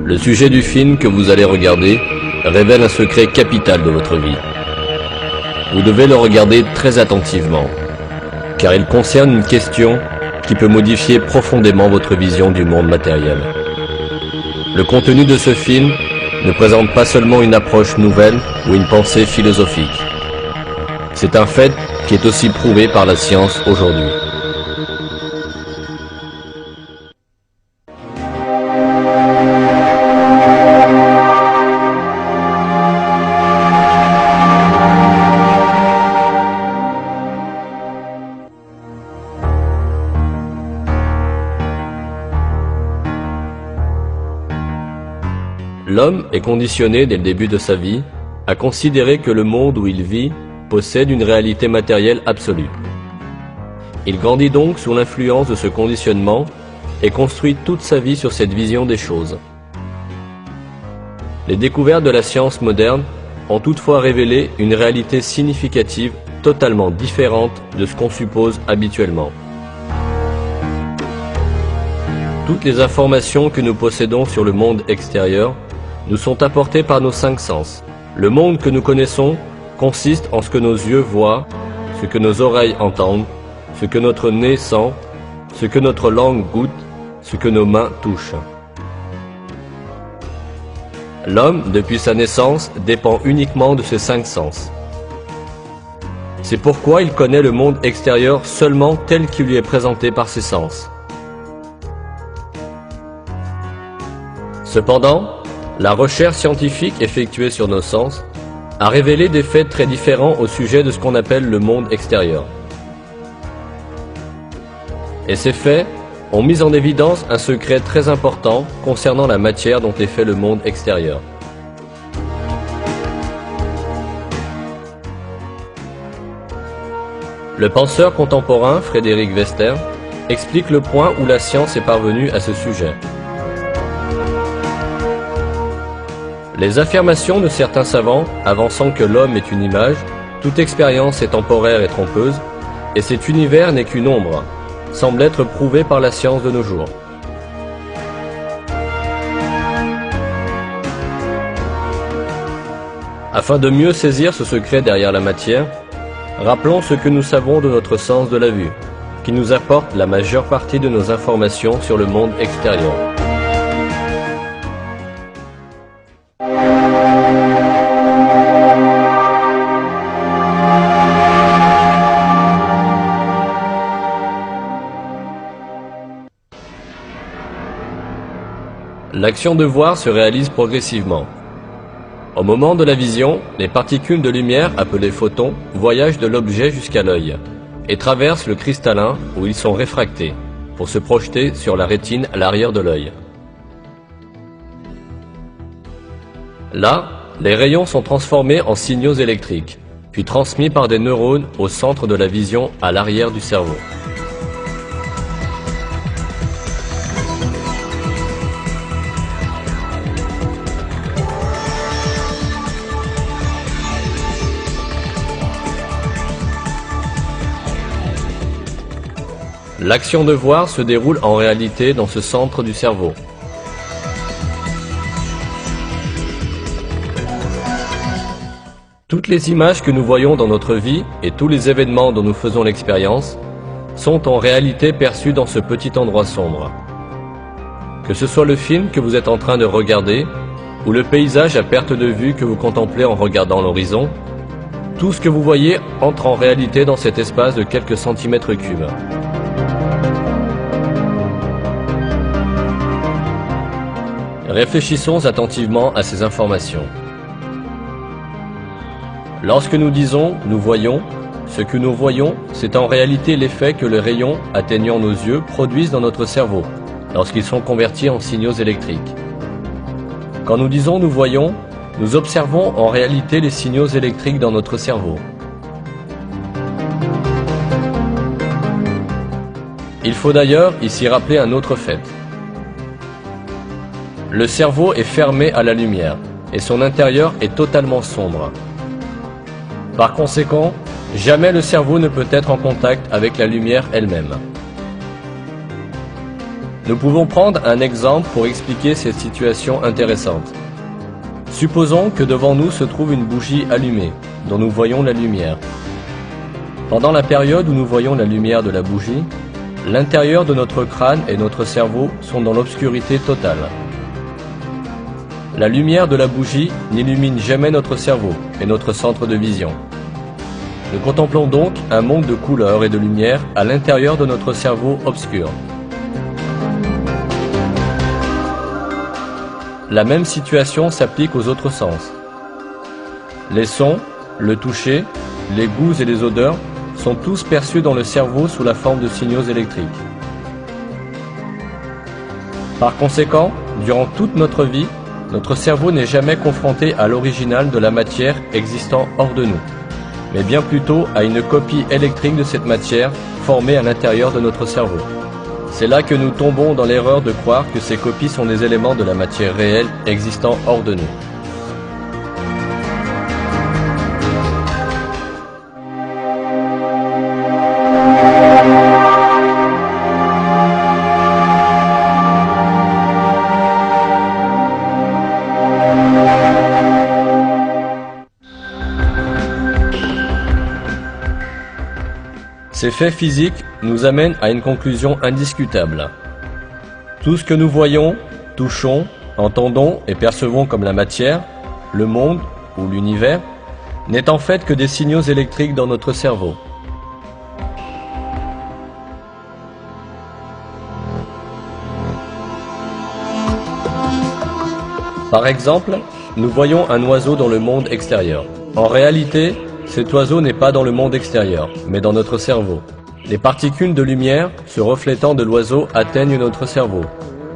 Le sujet du film que vous allez regarder révèle un secret capital de votre vie. Vous devez le regarder très attentivement, car il concerne une question qui peut modifier profondément votre vision du monde matériel. Le contenu de ce film ne présente pas seulement une approche nouvelle ou une pensée philosophique. C'est un fait qui est aussi prouvé par la science aujourd'hui. L'homme est conditionné dès le début de sa vie à considérer que le monde où il vit possède une réalité matérielle absolue. Il grandit donc sous l'influence de ce conditionnement et construit toute sa vie sur cette vision des choses. Les découvertes de la science moderne ont toutefois révélé une réalité significative totalement différente de ce qu'on suppose habituellement. Toutes les informations que nous possédons sur le monde extérieur nous sont apportées par nos 5 sens. Le monde que nous connaissons consiste en ce que nos yeux voient, ce que nos oreilles entendent, ce que notre nez sent, ce que notre langue goûte, ce que nos mains touchent. L'homme, depuis sa naissance, dépend uniquement de ces 5 sens. C'est pourquoi il connaît le monde extérieur seulement tel qu'il lui est présenté par ses sens. Cependant, la recherche scientifique effectuée sur nos sens a révélé des faits très différents au sujet de ce qu'on appelle le monde extérieur. Et ces faits ont mis en évidence un secret très important concernant la matière dont est fait le monde extérieur. Le penseur contemporain Frédéric Wester explique le point où la science est parvenue à ce sujet. Les affirmations de certains savants avançant que l'homme est une image, toute expérience est temporaire et trompeuse, et cet univers n'est qu'une ombre, semblent être prouvées par la science de nos jours. Afin de mieux saisir ce secret derrière la matière, rappelons ce que nous savons de notre sens de la vue, qui nous apporte la majeure partie de nos informations sur le monde extérieur. L'action de voir se réalise progressivement. Au moment de la vision, les particules de lumière, appelées photons, voyagent de l'objet jusqu'à l'œil et traversent le cristallin où ils sont réfractés pour se projeter sur la rétine à l'arrière de l'œil. Là, les rayons sont transformés en signaux électriques, puis transmis par des neurones au centre de la vision à l'arrière du cerveau. L'action de voir se déroule en réalité dans ce centre du cerveau. Toutes les images que nous voyons dans notre vie et tous les événements dont nous faisons l'expérience sont en réalité perçus dans ce petit endroit sombre. Que ce soit le film que vous êtes en train de regarder ou le paysage à perte de vue que vous contemplez en regardant l'horizon, tout ce que vous voyez entre en réalité dans cet espace de quelques centimètres cubes. Réfléchissons attentivement à ces informations. Lorsque nous disons « nous voyons », ce que nous voyons, c'est en réalité l'effet que les rayons atteignant nos yeux produisent dans notre cerveau, lorsqu'ils sont convertis en signaux électriques. Quand nous disons « nous voyons », nous observons en réalité les signaux électriques dans notre cerveau. Il faut d'ailleurs ici rappeler un autre fait. Le cerveau est fermé à la lumière et son intérieur est totalement sombre. Par conséquent, jamais le cerveau ne peut être en contact avec la lumière elle-même. Nous pouvons prendre un exemple pour expliquer cette situation intéressante. Supposons que devant nous se trouve une bougie allumée, dont nous voyons la lumière. Pendant la période où nous voyons la lumière de la bougie, l'intérieur de notre crâne et notre cerveau sont dans l'obscurité totale. La lumière de la bougie n'illumine jamais notre cerveau et notre centre de vision. Nous contemplons donc un monde de couleurs et de lumière à l'intérieur de notre cerveau obscur. La même situation s'applique aux autres sens. Les sons, le toucher, les goûts et les odeurs sont tous perçus dans le cerveau sous la forme de signaux électriques. Par conséquent, durant toute notre vie, notre cerveau n'est jamais confronté à l'original de la matière existant hors de nous, mais bien plutôt à une copie électrique de cette matière formée à l'intérieur de notre cerveau. C'est là que nous tombons dans l'erreur de croire que ces copies sont des éléments de la matière réelle existant hors de nous. Ces faits physiques nous amènent à une conclusion indiscutable. Tout ce que nous voyons, touchons, entendons et percevons comme la matière, le monde ou l'univers, n'est en fait que des signaux électriques dans notre cerveau. Par exemple, nous voyons un oiseau dans le monde extérieur. En réalité, cet oiseau n'est pas dans le monde extérieur, mais dans notre cerveau. Les particules de lumière se reflétant de l'oiseau atteignent notre cerveau,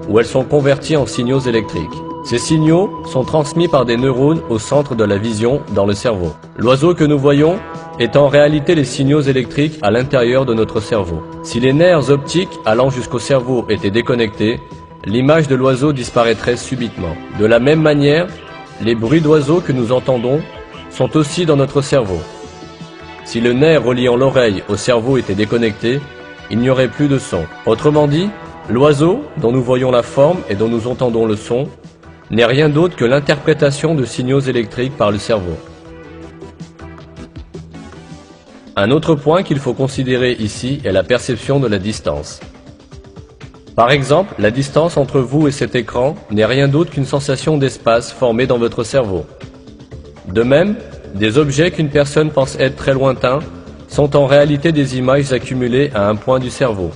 où elles sont converties en signaux électriques. Ces signaux sont transmis par des neurones au centre de la vision dans le cerveau. L'oiseau que nous voyons est en réalité les signaux électriques à l'intérieur de notre cerveau. Si les nerfs optiques allant jusqu'au cerveau étaient déconnectés, l'image de l'oiseau disparaîtrait subitement. De la même manière, les bruits d'oiseaux que nous entendons sont aussi dans notre cerveau. Si le nerf reliant l'oreille au cerveau était déconnecté, il n'y aurait plus de son. Autrement dit, l'oiseau, dont nous voyons la forme et dont nous entendons le son, n'est rien d'autre que l'interprétation de signaux électriques par le cerveau. Un autre point qu'il faut considérer ici est la perception de la distance. Par exemple, la distance entre vous et cet écran n'est rien d'autre qu'une sensation d'espace formée dans votre cerveau. De même, des objets qu'une personne pense être très lointains sont en réalité des images accumulées à un point du cerveau.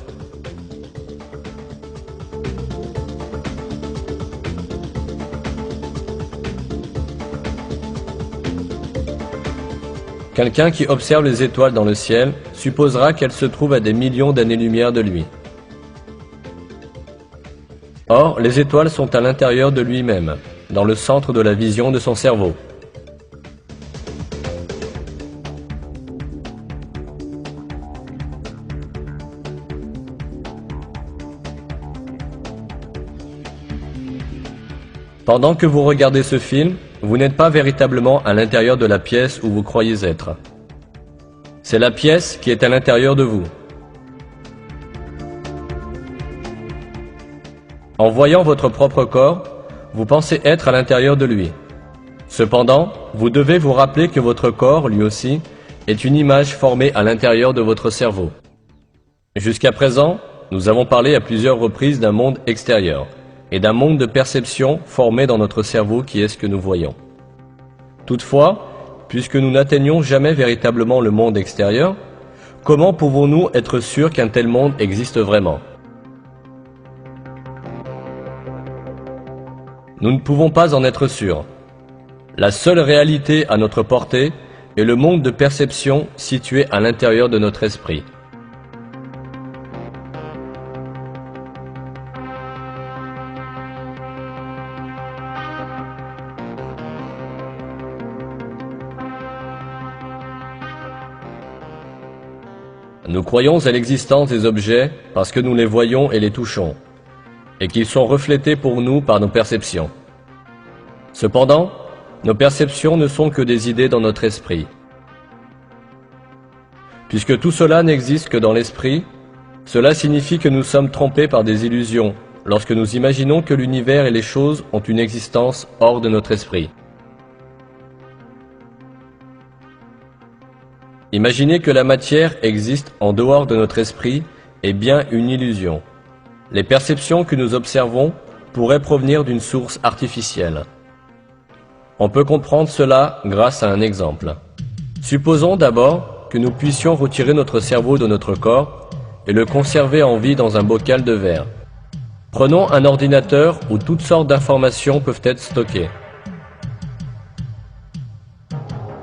Quelqu'un qui observe les étoiles dans le ciel supposera qu'elles se trouvent à des millions d'années-lumière de lui. Or, les étoiles sont à l'intérieur de lui-même, dans le centre de la vision de son cerveau. Pendant que vous regardez ce film, vous n'êtes pas véritablement à l'intérieur de la pièce où vous croyez être. C'est la pièce qui est à l'intérieur de vous. En voyant votre propre corps, vous pensez être à l'intérieur de lui. Cependant, vous devez vous rappeler que votre corps, lui aussi, est une image formée à l'intérieur de votre cerveau. Jusqu'à présent, nous avons parlé à plusieurs reprises d'un monde extérieur et d'un monde de perception formé dans notre cerveau qui est ce que nous voyons. Toutefois, puisque nous n'atteignons jamais véritablement le monde extérieur, comment pouvons-nous être sûrs qu'un tel monde existe vraiment ? Nous ne pouvons pas en être sûrs. La seule réalité à notre portée est le monde de perception situé à l'intérieur de notre esprit. Nous croyons à l'existence des objets parce que nous les voyons et les touchons, et qu'ils sont reflétés pour nous par nos perceptions. Cependant, nos perceptions ne sont que des idées dans notre esprit. Puisque tout cela n'existe que dans l'esprit, cela signifie que nous sommes trompés par des illusions lorsque nous imaginons que l'univers et les choses ont une existence hors de notre esprit. Imaginer que la matière existe en dehors de notre esprit est bien une illusion. Les perceptions que nous observons pourraient provenir d'une source artificielle. On peut comprendre cela grâce à un exemple. Supposons d'abord que nous puissions retirer notre cerveau de notre corps et le conserver en vie dans un bocal de verre. Prenons un ordinateur où toutes sortes d'informations peuvent être stockées.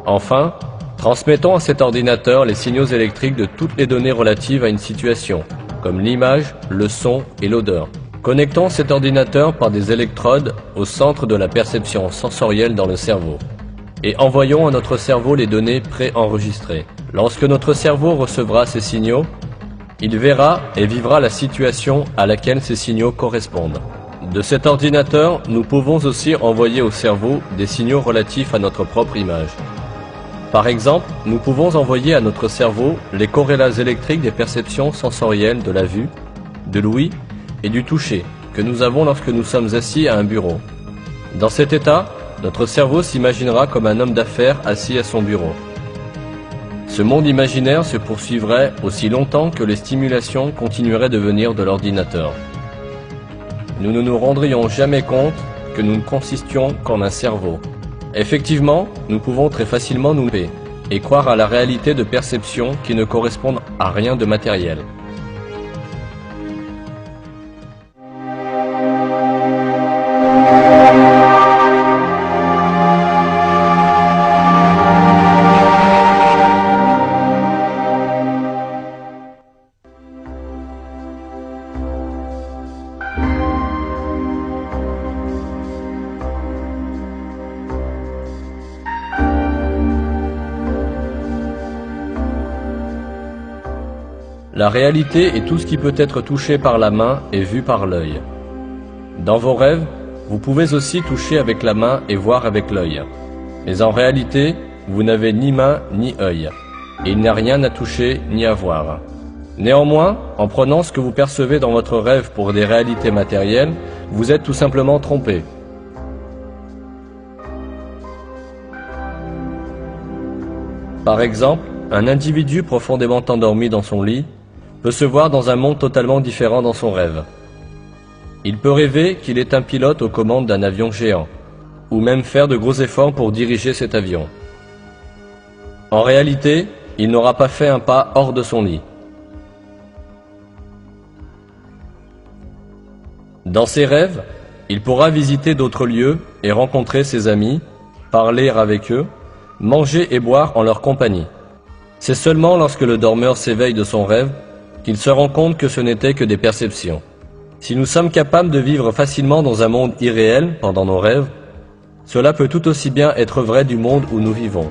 Enfin, transmettons à cet ordinateur les signaux électriques de toutes les données relatives à une situation, comme l'image, le son et l'odeur. Connectons cet ordinateur par des électrodes au centre de la perception sensorielle dans le cerveau et envoyons à notre cerveau les données préenregistrées. Lorsque notre cerveau recevra ces signaux, il verra et vivra la situation à laquelle ces signaux correspondent. De cet ordinateur, nous pouvons aussi envoyer au cerveau des signaux relatifs à notre propre image. Par exemple, nous pouvons envoyer à notre cerveau les corrélats électriques des perceptions sensorielles de la vue, de l'ouïe et du toucher que nous avons lorsque nous sommes assis à un bureau. Dans cet état, notre cerveau s'imaginera comme un homme d'affaires assis à son bureau. Ce monde imaginaire se poursuivrait aussi longtemps que les stimulations continueraient de venir de l'ordinateur. Nous ne nous rendrions jamais compte que nous ne consistions qu'en un cerveau. Effectivement, nous pouvons très facilement nous tromper et croire à la réalité de perceptions qui ne correspondent à rien de matériel. La réalité est tout ce qui peut être touché par la main et vu par l'œil. Dans vos rêves, vous pouvez aussi toucher avec la main et voir avec l'œil. Mais en réalité, vous n'avez ni main ni œil, et il n'y a rien à toucher ni à voir. Néanmoins, en prenant ce que vous percevez dans votre rêve pour des réalités matérielles, vous êtes tout simplement trompé. Par exemple, un individu profondément endormi dans son lit peut se voir dans un monde totalement différent dans son rêve. Il peut rêver qu'il est un pilote aux commandes d'un avion géant, ou même faire de gros efforts pour diriger cet avion. En réalité, il n'aura pas fait un pas hors de son lit. Dans ses rêves, il pourra visiter d'autres lieux et rencontrer ses amis, parler avec eux, manger et boire en leur compagnie. C'est seulement lorsque le dormeur s'éveille de son rêve qu'il se rend compte que ce n'était que des perceptions. Si nous sommes capables de vivre facilement dans un monde irréel pendant nos rêves, cela peut tout aussi bien être vrai du monde où nous vivons.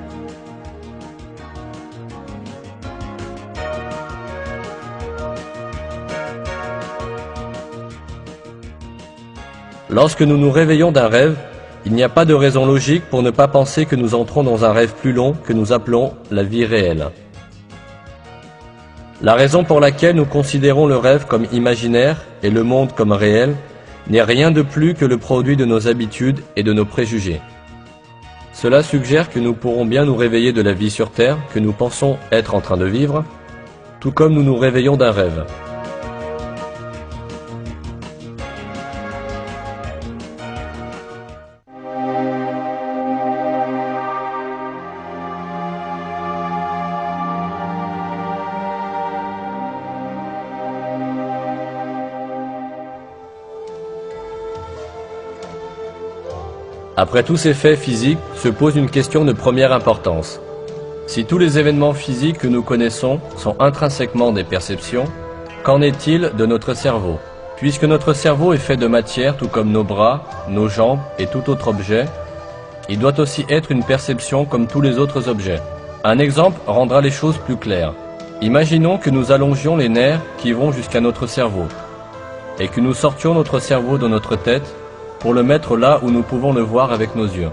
Lorsque nous nous réveillons d'un rêve, il n'y a pas de raison logique pour ne pas penser que nous entrons dans un rêve plus long que nous appelons la vie réelle. La raison pour laquelle nous considérons le rêve comme imaginaire et le monde comme réel n'est rien de plus que le produit de nos habitudes et de nos préjugés. Cela suggère que nous pourrons bien nous réveiller de la vie sur Terre que nous pensons être en train de vivre, tout comme nous nous réveillons d'un rêve. Après tous ces faits physiques, se pose une question de première importance. Si tous les événements physiques que nous connaissons sont intrinsèquement des perceptions, qu'en est-il de notre cerveau? Puisque notre cerveau est fait de matière tout comme nos bras, nos jambes et tout autre objet, il doit aussi être une perception comme tous les autres objets. Un exemple rendra les choses plus claires. Imaginons que nous allongions les nerfs qui vont jusqu'à notre cerveau, et que nous sortions notre cerveau de notre tête pour le mettre là où nous pouvons le voir avec nos yeux.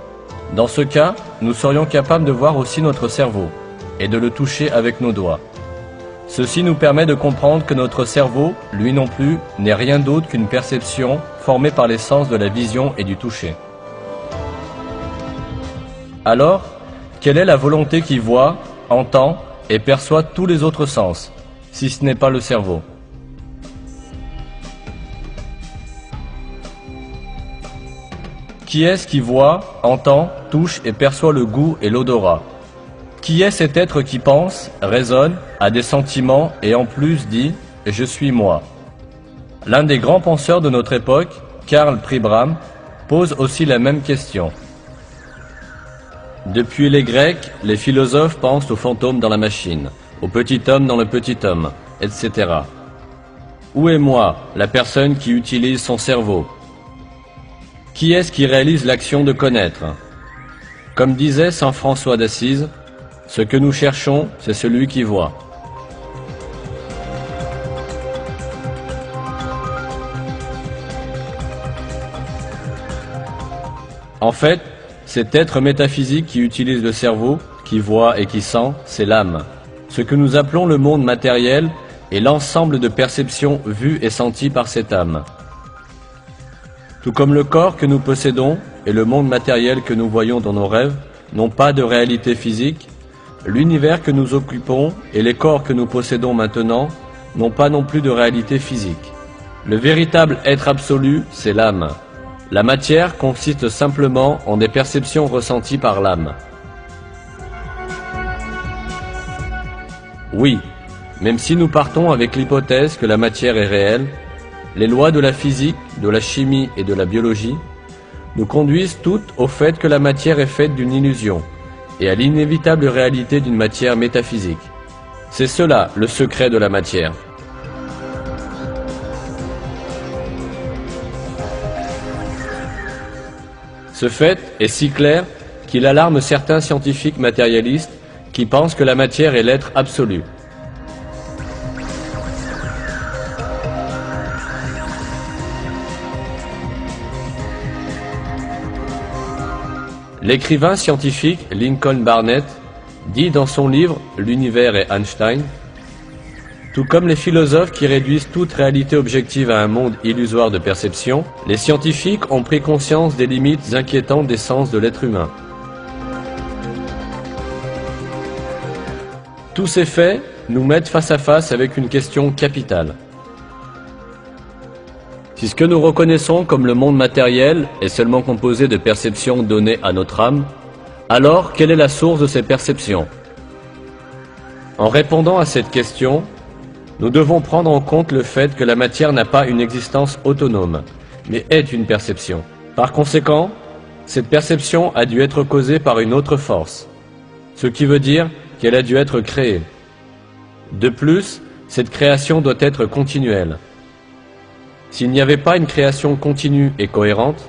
Dans ce cas, nous serions capables de voir aussi notre cerveau et de le toucher avec nos doigts. Ceci nous permet de comprendre que notre cerveau, lui non plus, n'est rien d'autre qu'une perception formée par les sens de la vision et du toucher. Alors, quelle est la volonté qui voit, entend et perçoit tous les autres sens, si ce n'est pas le cerveau? Qui est-ce qui voit, entend, touche et perçoit le goût et l'odorat? Qui est cet être qui pense, raisonne, a des sentiments et en plus dit « je suis moi ». L'un des grands penseurs de notre époque, Karl Pribram, pose aussi la même question. Depuis les Grecs, les philosophes pensent aux fantômes dans la machine, au petit homme dans le petit homme, etc. Où est moi, la personne qui utilise son cerveau? Qui est-ce qui réalise l'action de connaître? Comme disait saint François d'Assise, ce que nous cherchons, c'est celui qui voit. En fait, cet être métaphysique qui utilise le cerveau, qui voit et qui sent, c'est l'âme. Ce que nous appelons le monde matériel est l'ensemble de perceptions vues et senties par cette âme. Tout comme le corps que nous possédons et le monde matériel que nous voyons dans nos rêves n'ont pas de réalité physique, l'univers que nous occupons et les corps que nous possédons maintenant n'ont pas non plus de réalité physique. Le véritable être absolu, c'est l'âme. La matière consiste simplement en des perceptions ressenties par l'âme. Oui, même si nous partons avec l'hypothèse que la matière est réelle, les lois de la physique, de la chimie et de la biologie nous conduisent toutes au fait que la matière est faite d'une illusion et à l'inévitable réalité d'une matière métaphysique. C'est cela le secret de la matière. Ce fait est si clair qu'il alarme certains scientifiques matérialistes qui pensent que la matière est l'être absolu. L'écrivain scientifique Lincoln Barnett dit dans son livre « L'univers et Einstein » tout comme les philosophes qui réduisent toute réalité objective à un monde illusoire de perception, les scientifiques ont pris conscience des limites inquiétantes des sens de l'être humain. Tous ces faits nous mettent face à face avec une question capitale. Si ce que nous reconnaissons comme le monde matériel est seulement composé de perceptions données à notre âme, alors quelle est la source de ces perceptions? En répondant à cette question, nous devons prendre en compte le fait que la matière n'a pas une existence autonome, mais est une perception. Par conséquent, cette perception a dû être causée par une autre force, ce qui veut dire qu'elle a dû être créée. De plus, cette création doit être continuelle. S'il n'y avait pas une création continue et cohérente,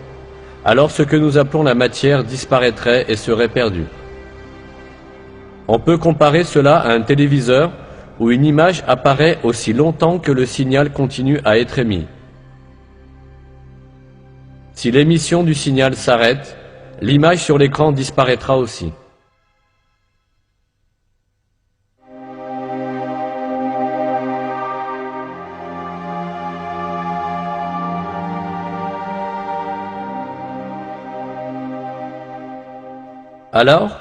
alors ce que nous appelons la matière disparaîtrait et serait perdu. On peut comparer cela à un téléviseur où une image apparaît aussi longtemps que le signal continue à être émis. Si l'émission du signal s'arrête, l'image sur l'écran disparaîtra aussi. Alors,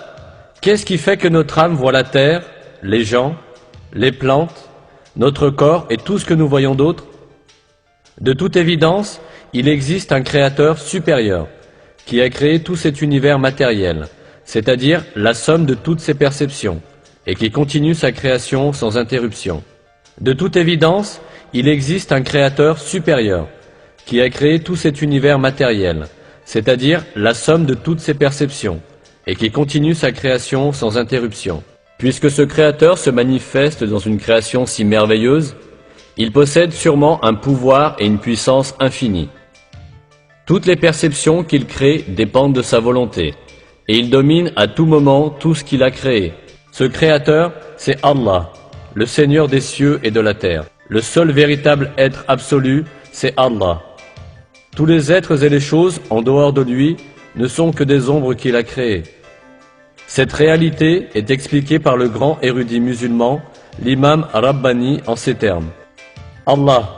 qu'est-ce qui fait que notre âme voit la terre, les gens, les plantes, notre corps et tout ce que nous voyons d'autre? De toute évidence, il existe un créateur supérieur qui a créé tout cet univers matériel, c'est-à-dire la somme de toutes ses perceptions, et qui continue sa création sans interruption. De toute évidence, il existe un créateur supérieur qui a créé tout cet univers matériel, c'est-à-dire la somme de toutes ses perceptions, et qui continue sa création sans interruption. Puisque ce créateur se manifeste dans une création si merveilleuse, il possède sûrement un pouvoir et une puissance infinie. Toutes les perceptions qu'il crée dépendent de sa volonté, et il domine à tout moment tout ce qu'il a créé. Ce créateur, c'est Allah, le Seigneur des cieux et de la terre. Le seul véritable être absolu, c'est Allah. Tous les êtres et les choses en dehors de lui ne sont que des ombres qu'il a créées. Cette réalité est expliquée par le grand érudit musulman, l'imam Rabbani en ces termes. Allah,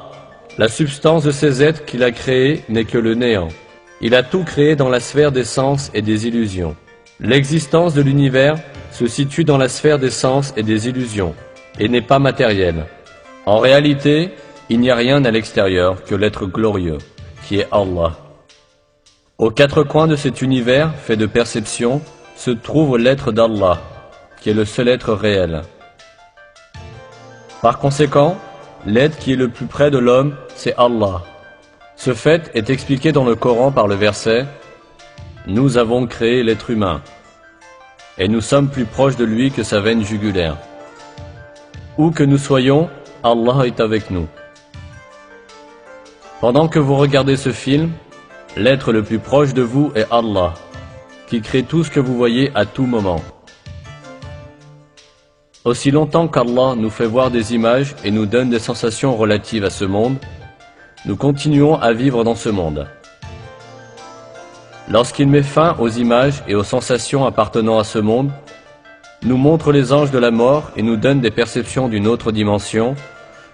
la substance de ces êtres qu'il a créés n'est que le néant. Il a tout créé dans la sphère des sens et des illusions. L'existence de l'univers se situe dans la sphère des sens et des illusions, et n'est pas matérielle. En réalité, il n'y a rien à l'extérieur que l'être glorieux, qui est Allah. Aux quatre coins de cet univers fait de perception se trouve l'être d'Allah, qui est le seul être réel. Par conséquent, l'être qui est le plus près de l'homme, c'est Allah. Ce fait est expliqué dans le Coran par le verset « Nous avons créé l'être humain, et nous sommes plus proches de lui que sa veine jugulaire. Où que nous soyons, Allah est avec nous. » Pendant que vous regardez ce film, l'être le plus proche de vous est Allah, qui crée tout ce que vous voyez à tout moment. Aussi longtemps qu'Allah nous fait voir des images et nous donne des sensations relatives à ce monde, nous continuons à vivre dans ce monde. Lorsqu'il met fin aux images et aux sensations appartenant à ce monde, nous montre les anges de la mort et nous donne des perceptions d'une autre dimension,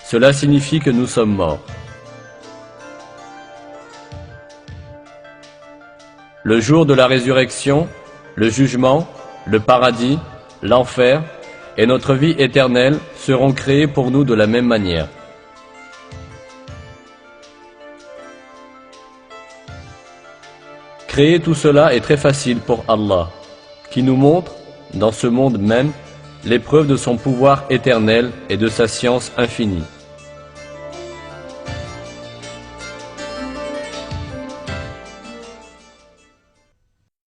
cela signifie que nous sommes morts. Le jour de la résurrection, le jugement, le paradis, l'enfer et notre vie éternelle seront créés pour nous de la même manière. Créer tout cela est très facile pour Allah, qui nous montre, dans ce monde même, l'épreuve de son pouvoir éternel et de sa science infinie.